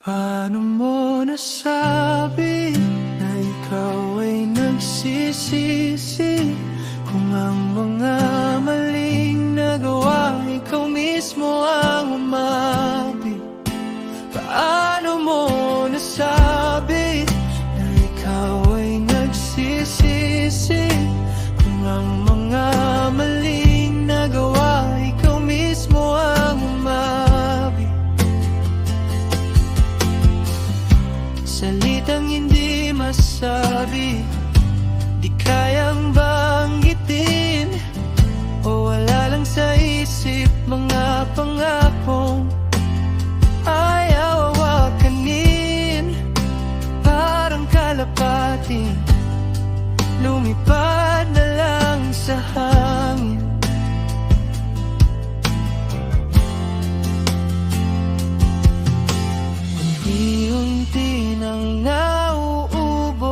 Paano mo nasabi na ikaw ay nagsisisi? Kung ang mga maling nagawa, ikaw mismo ang umabi. Paano mo nasabi na ikaw ay nagsisisi? Kung ang mga maling nagawa, ikaw mismo ang umabi. Salitang hindi masabi, di kayang banggitin, o wala lang sa isip mga pangakong ayaw awakanin. Parang kalapating lumipad na lang sa hangin. Unti-unti nang nauubos,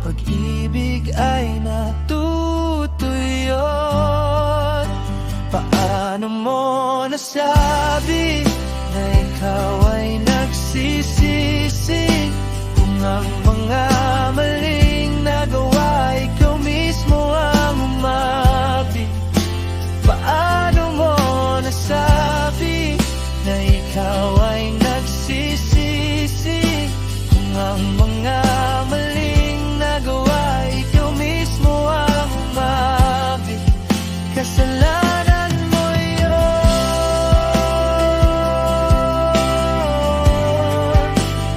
pag-ibig ay natutuyot. Paano mo nasabi na ikaw ay nagsisisi? Kung ang mga maling nagawa, ikaw mismo ang umabi. Paano mo nasabi na ikaw ay nagsisisi? Kung ang mga maling nagawa, ikaw mismo ang umabi. Kasalanan mo yun,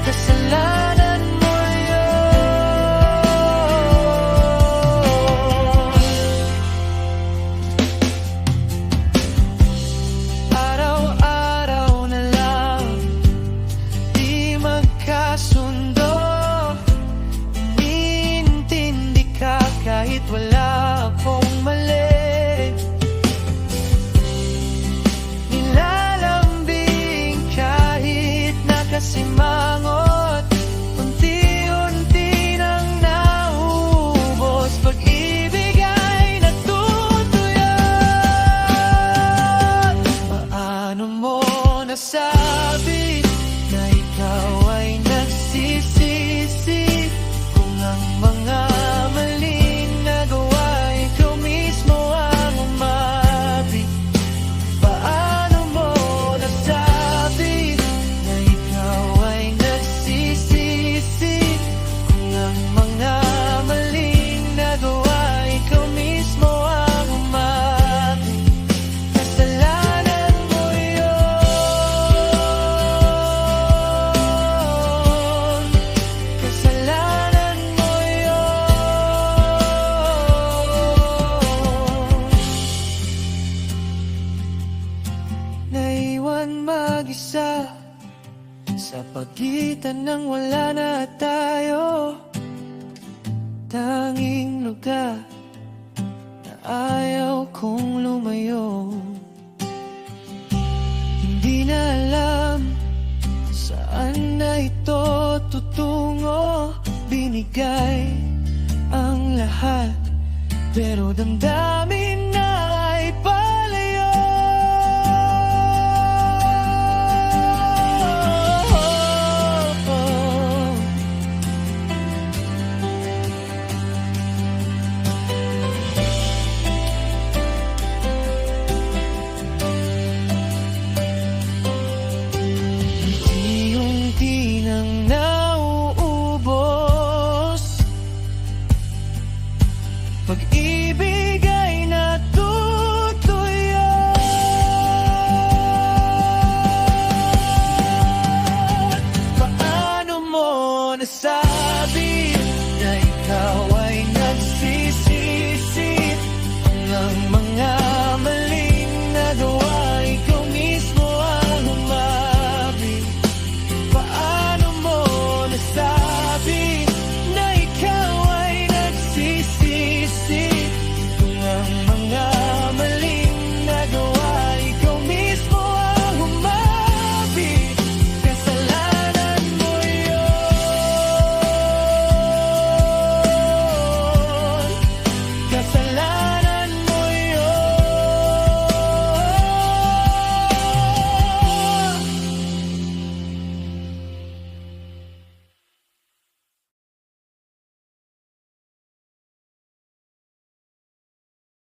kasalanan mo yun. Araw-araw na lang di magkasundo, iniintindi ka kahit wala akong mali. Nilalambing kahit nakasimangot, unti-unti nang naubos, pag-ibig ay natutuyot. Paano mo nasabi na ikaw ay nagsisisi? Kung ang mga maling nagawa, ikaw mismo ang umabi. Paano mo nasabi na ikaw ay nagsisisi? Kung ang mga maling nagawa, ikaw mismo ang umabi. Kasalanan mo yun, kasalanan mo yun. Naiwan mag-isa sa pagitan ng wala na tayo, tanging lugar na ayaw kong lumayo. Hindi na alam saan na ito tutungo. Binigay ang lahat, pero damdamin